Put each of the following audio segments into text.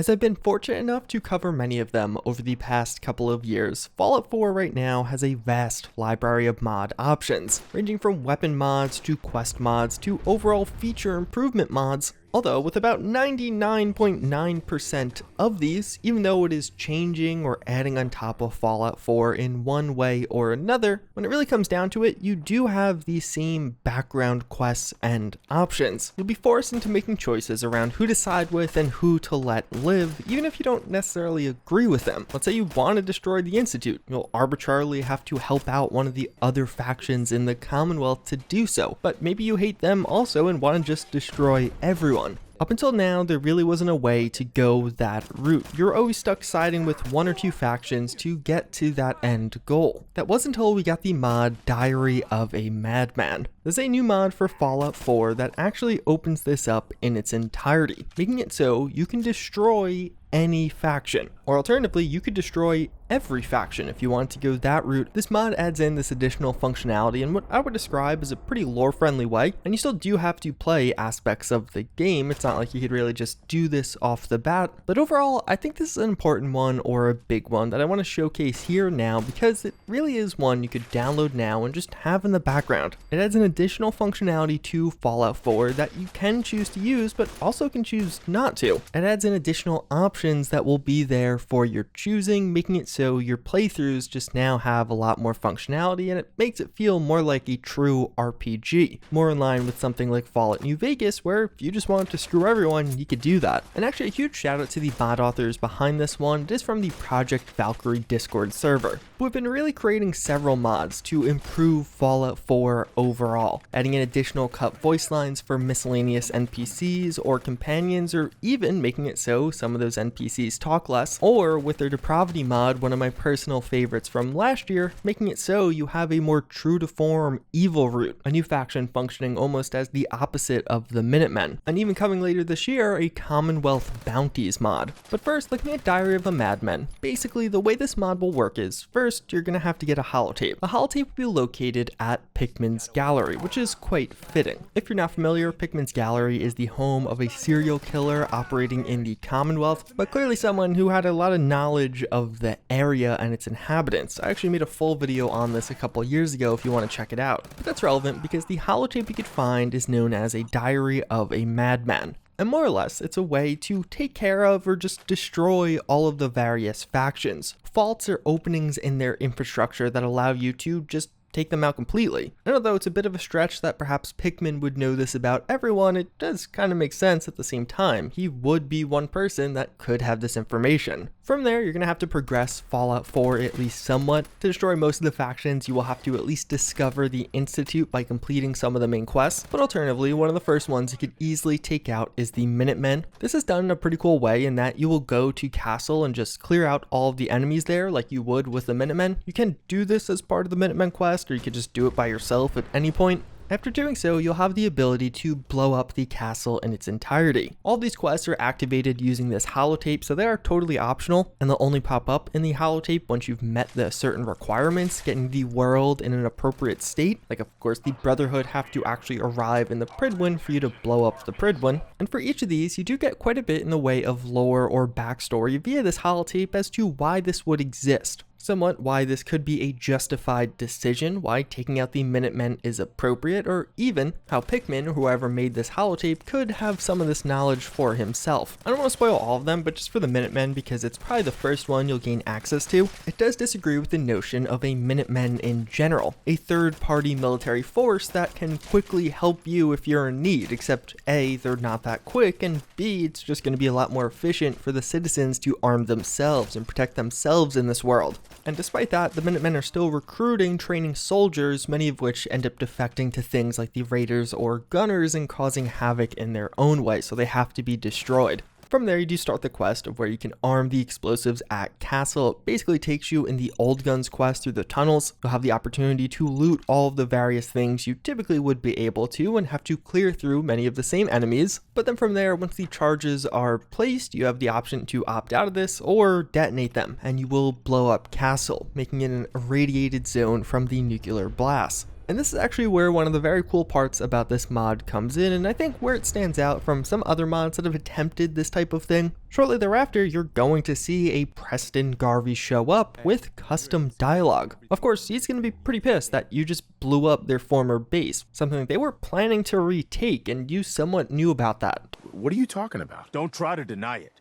As I've been fortunate enough to cover many of them over the past couple of years, Fallout 4 right now has a vast library of mod options, ranging from weapon mods to quest mods to overall feature improvement mods. Although with about 99.9% of these, even though it is changing or adding on top of Fallout 4 in one way or another, when it really comes down to it, you do have the same background quests and options. You'll be forced into making choices around who to side with and who to let live, even if you don't necessarily agree with them. Let's say you want to destroy the Institute. You'll arbitrarily have to help out one of the other factions in the Commonwealth to do so, but maybe you hate them also and want to just destroy everyone. Up until now, there really wasn't a way to go that route. You're always stuck siding with one or two factions to get to that end goal. That wasn't until we got the mod Diary of a Madman. There's a new mod for Fallout 4 that actually opens this up in its entirety, making it so you can destroy any faction, or alternatively you could destroy every faction if you want to go that route. This mod adds in this additional functionality in what I would describe as a pretty lore friendly way, and you still do have to play aspects of the game. It's not like you could really just do this off the bat, but overall I think this is an important one, or a big one, that I want to showcase here now because it really is one you could download now and just have in the background. It adds an additional functionality to Fallout 4 that you can choose to use but also can choose not to. It adds in additional options that will be there for your choosing, making it so your playthroughs just now have a lot more functionality, and it makes it feel more like a true RPG, more in line with something like Fallout New Vegas, where if you just wanted to screw everyone, you could do that. And actually a huge shout out to the mod authors behind this one. It is from the Project Valkyrie Discord server, who have been really creating several mods to improve Fallout 4 overall, adding in additional cut voice lines for miscellaneous NPCs or companions, or even making it so some of those NPCs talk less, or with their Depravity mod, one of my personal favorites from last year, making it so you have a more true to form evil route, a new faction functioning almost as the opposite of the Minutemen, and even coming later this year, a Commonwealth Bounties mod. But first, looking at Diary of a Madman, basically the way this mod will work is, first you're going to have to get a holotape. A holotape will be located at Pickman's Gallery, which is quite fitting. If you're not familiar, Pickman's Gallery is the home of a serial killer operating in the Commonwealth, but clearly someone who had a lot of knowledge of the area and its inhabitants. I actually made a full video on this a couple years ago if you want to check it out. But that's relevant because the holotape you could find is known as a Diary of a Madman. And more or less, it's a way to take care of or just destroy all of the various factions. Faults or openings in their infrastructure that allow you to just take them out completely. And although it's a bit of a stretch that perhaps Pickman would know this about everyone, it does kind of make sense at the same time. He would be one person that could have this information. From there, you're going to have to progress Fallout 4 at least somewhat. To destroy most of the factions, you will have to at least discover the Institute by completing some of the main quests, but alternatively, one of the first ones you could easily take out is the Minutemen. This is done in a pretty cool way in that you will go to Castle and just clear out all of the enemies there like you would with the Minutemen. You can do this as part of the Minutemen quest, or you could just do it by yourself at any point. After doing so, you'll have the ability to blow up the castle in its entirety. All these quests are activated using this holotape, so they are totally optional, and they'll only pop up in the holotape once you've met the certain requirements, getting the world in an appropriate state. Like, of course, the Brotherhood have to actually arrive in the Pridwin for you to blow up the Pridwin. And for each of these, you do get quite a bit in the way of lore or backstory via this holotape as to why this would exist. Somewhat why this could be a justified decision, why taking out the Minutemen is appropriate, or even how Pickman, or whoever made this holotape, could have some of this knowledge for himself. I don't want to spoil all of them, but just for the Minutemen, because it's probably the first one you'll gain access to, it does disagree with the notion of a Minutemen in general, a third-party military force that can quickly help you if you're in need, except A, they're not that quick, and B, it's just going to be a lot more efficient for the citizens to arm themselves and protect themselves in this world. And despite that, the Minutemen are still recruiting, training soldiers, many of which end up defecting to things like the Raiders or Gunners and causing havoc in their own way, so they have to be destroyed. From there, you do start the quest of where you can arm the explosives at Castle. It basically takes you in the Old Guns quest through the tunnels. You'll have the opportunity to loot all of the various things you typically would be able to and have to clear through many of the same enemies. But then from there, once the charges are placed, you have the option to opt out of this or detonate them, and you will blow up Castle, making it an irradiated zone from the nuclear blast. And this is actually where one of the very cool parts about this mod comes in, and I think where it stands out from some other mods that have attempted this type of thing. Shortly thereafter, you're going to see a Preston Garvey show up with custom dialogue. Of course, he's going to be pretty pissed that you just blew up their former base, something they were planning to retake, and you somewhat knew about that. What are you talking about? Don't try to deny it.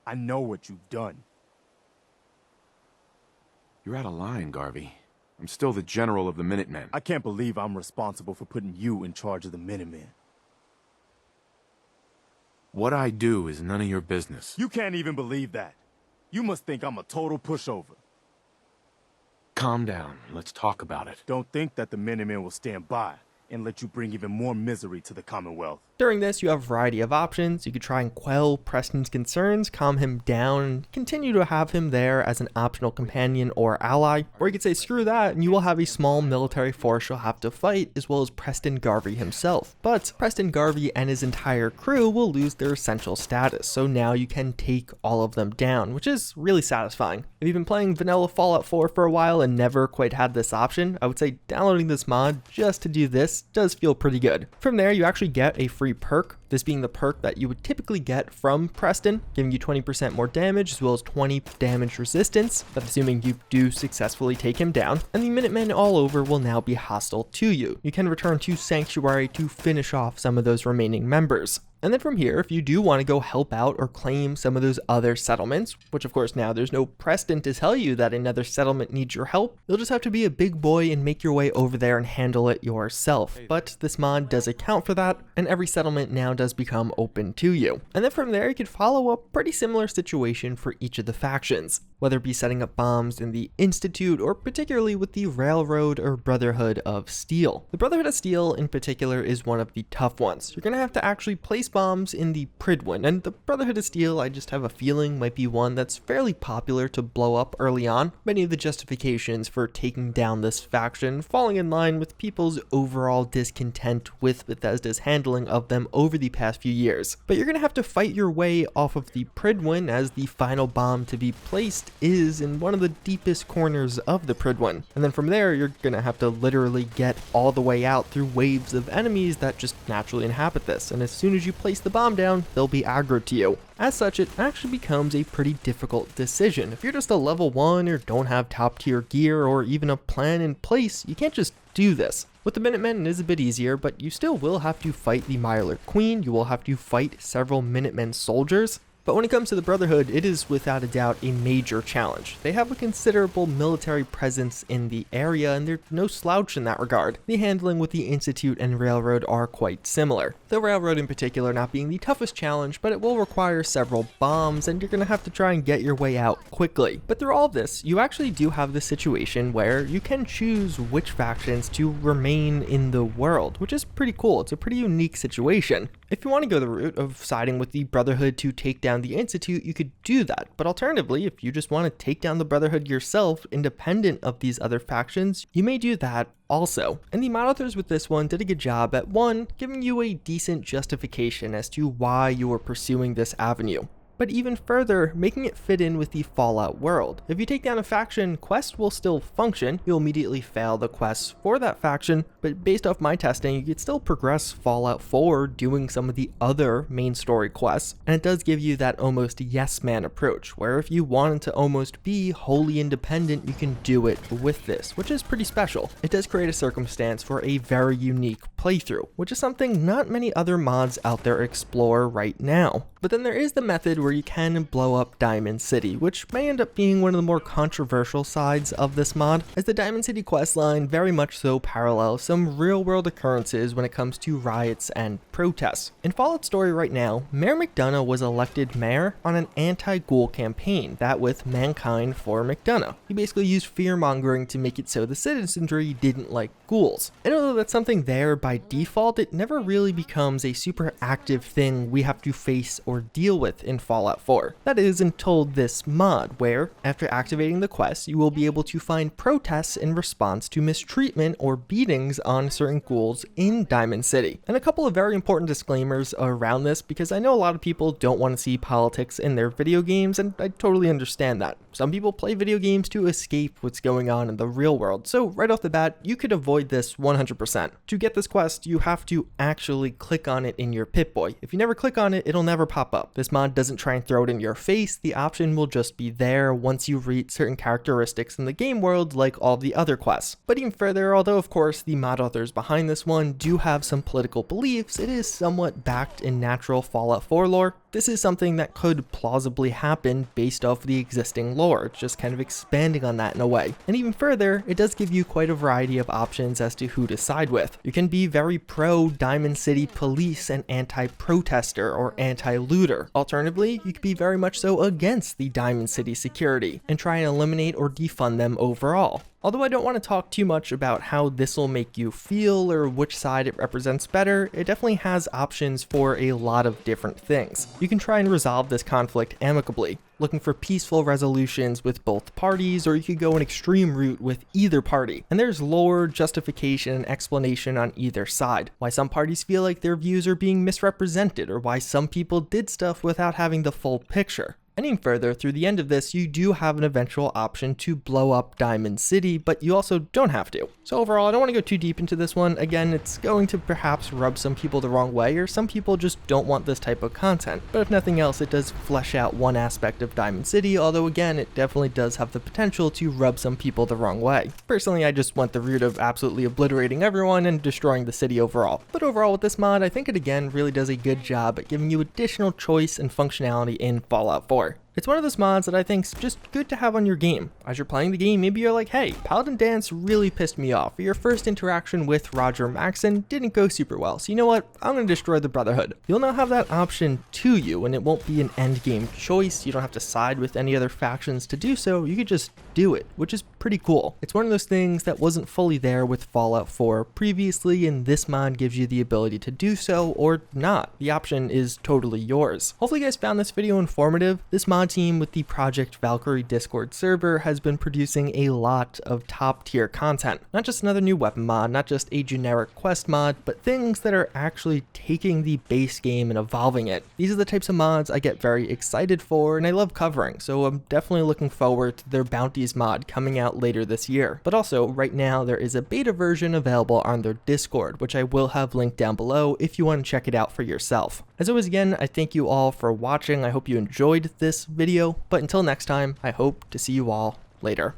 I know what you've done. You're out of line, Garvey. I'm still the general of the Minutemen. I can't believe I'm responsible for putting you in charge of the Minutemen. What I do is none of your business. You can't even believe that. You must think I'm a total pushover. Calm down. Let's talk about it. Don't think that the Minutemen will stand by and let you bring even more misery to the Commonwealth. During this, you have a variety of options. You could try and quell Preston's concerns, calm him down, and continue to have him there as an optional companion or ally. Or you could say screw that, and you will have a small military force you'll have to fight, as well as Preston Garvey himself. But Preston Garvey and his entire crew will lose their essential status, so now you can take all of them down, which is really satisfying. If you've been playing vanilla Fallout 4 for a while and never quite had this option, I would say downloading this mod just to do this does feel pretty good. From there, you actually get a free perk, this being the perk that you would typically get from Preston, giving you 20% more damage as well as 20 damage resistance, that's assuming you do successfully take him down, and the Minutemen all over will now be hostile to you. You can return to Sanctuary to finish off some of those remaining members. And then from here, if you do want to go help out or claim some of those other settlements, which of course now there's no Preston to tell you that another settlement needs your help, you'll just have to be a big boy and make your way over there and handle it yourself. But this mod does account for that, and every settlement now does become open to you. And then from there, you could follow a pretty similar situation for each of the factions, whether it be setting up bombs in the Institute or particularly with the Railroad or Brotherhood of Steel. The Brotherhood of Steel in particular is one of the tough ones. You're going to have to actually place bombs in the Pridwin, and the Brotherhood of Steel, I just have a feeling, might be one that's fairly popular to blow up early on. Many of the justifications for taking down this faction falling in line with people's overall discontent with Bethesda's handling of them over the past few years. But you're going to have to fight your way off of the Pridwin, as the final bomb to be placed is in one of the deepest corners of the Pridwin. And then from there, you're going to have to literally get all the way out through waves of enemies that just naturally inhabit this, and as soon as you place the bomb down, they'll be aggro to you. As such, it actually becomes a pretty difficult decision. If you're just a level 1 or don't have top tier gear or even a plan in place, you can't just do this. With the Minutemen, it is a bit easier, but you still will have to fight the Mylar Queen, you will have to fight several Minutemen soldiers. But when it comes to the Brotherhood, it is without a doubt a major challenge. They have a considerable military presence in the area, and they're no slouch in that regard. The handling with the Institute and Railroad are quite similar. The Railroad in particular not being the toughest challenge, but it will require several bombs, and you're going to have to try and get your way out quickly. But through all of this, you actually do have the situation where you can choose which factions to remain in the world, which is pretty cool. It's a pretty unique situation. If you want to go the route of siding with the Brotherhood to take down the Institute, you could do that, but alternatively, if you just want to take down the Brotherhood yourself, independent of these other factions, you may do that also. And the mod authors with this one did a good job at 1, giving you a decent justification as to why you were pursuing this avenue, but even further, making it fit in with the Fallout world. If you take down a faction, quests will still function. You'll immediately fail the quests for that faction, but based off my testing, you could still progress Fallout 4 doing some of the other main story quests, and it does give you that almost yes man approach, where if you wanted to almost be wholly independent, you can do it with this, which is pretty special. It does create a circumstance for a very unique playthrough, which is something not many other mods out there explore right now. But then there is the method where you can blow up Diamond City, which may end up being one of the more controversial sides of this mod, as the Diamond City questline very much so parallels some real-world occurrences when it comes to riots and protests. In Fallout Story right now, Mayor McDonough was elected mayor on an anti-ghoul campaign, that with Mankind for McDonough. He basically used fear-mongering to make it so the citizenry didn't like ghouls. And although that's something there by by default, it never really becomes a super active thing we have to face or deal with in Fallout 4. That is until this mod, where, after activating the quest, you will be able to find protests in response to mistreatment or beatings on certain ghouls in Diamond City. And a couple of very important disclaimers around this, because I know a lot of people don't want to see politics in their video games, and I totally understand that. Some people play video games to escape what's going on in the real world, so right off the bat, you could avoid this 100%. To get this quest, you have to actually click on it in your Pip-Boy. If you never click on it, it'll never pop up. This mod doesn't try and throw it in your face, the option will just be there once you reach certain characteristics in the game world like all the other quests. But even further, although of course the mod authors behind this one do have some political beliefs, it is somewhat backed in natural Fallout 4 lore. This is something that could plausibly happen based off the existing lore, just kind of expanding on that in a way. And even further, it does give you quite a variety of options as to who to side with. You can be very pro Diamond City police and anti-protester or anti-looter. Alternatively, you could be very much so against the Diamond City security and try and eliminate or defund them overall. Although I don't want to talk too much about how this will make you feel or which side it represents better, it definitely has options for a lot of different things. You can try and resolve this conflict amicably, looking for peaceful resolutions with both parties, or you could go an extreme route with either party. And there's lore, justification, and explanation on either side. Why some parties feel like their views are being misrepresented, or why some people did stuff without having the full picture. And even further, through the end of this, you do have an eventual option to blow up Diamond City, but you also don't have to. So overall, I don't want to go too deep into this one. Again, it's going to perhaps rub some people the wrong way, or some people just don't want this type of content. But if nothing else, it does flesh out one aspect of Diamond City, although again, it definitely does have the potential to rub some people the wrong way. Personally, I just went the route of absolutely obliterating everyone and destroying the city overall. But overall with this mod, I think it again really does a good job at giving you additional choice and functionality in Fallout 4. It's one of those mods that I think's just good to have on your game. As you're playing the game, maybe you're like, hey, Paladin Dance really pissed me off. Your first interaction with Roger Maxson didn't go super well, so you know what? I'm going to destroy the Brotherhood. You'll now have that option to you, and it won't be an endgame choice. You don't have to side with any other factions to do so. You could just do it, which is pretty cool. It's one of those things that wasn't fully there with Fallout 4 previously, and this mod gives you the ability to do so or not. The option is totally yours. Hopefully you guys found this video informative. This mod team with the Project Valkyrie Discord server has been producing a lot of top tier content. Not just another new weapon mod, not just a generic quest mod, but things that are actually taking the base game and evolving it. These are the types of mods I get very excited for and I love covering, so I'm definitely looking forward to their Bounties mod coming out later this year. But also, right now there is a beta version available on their Discord, which I will have linked down below if you want to check it out for yourself. As always, again, I thank you all for watching. I hope you enjoyed this video, but until next time, I hope to see you all later.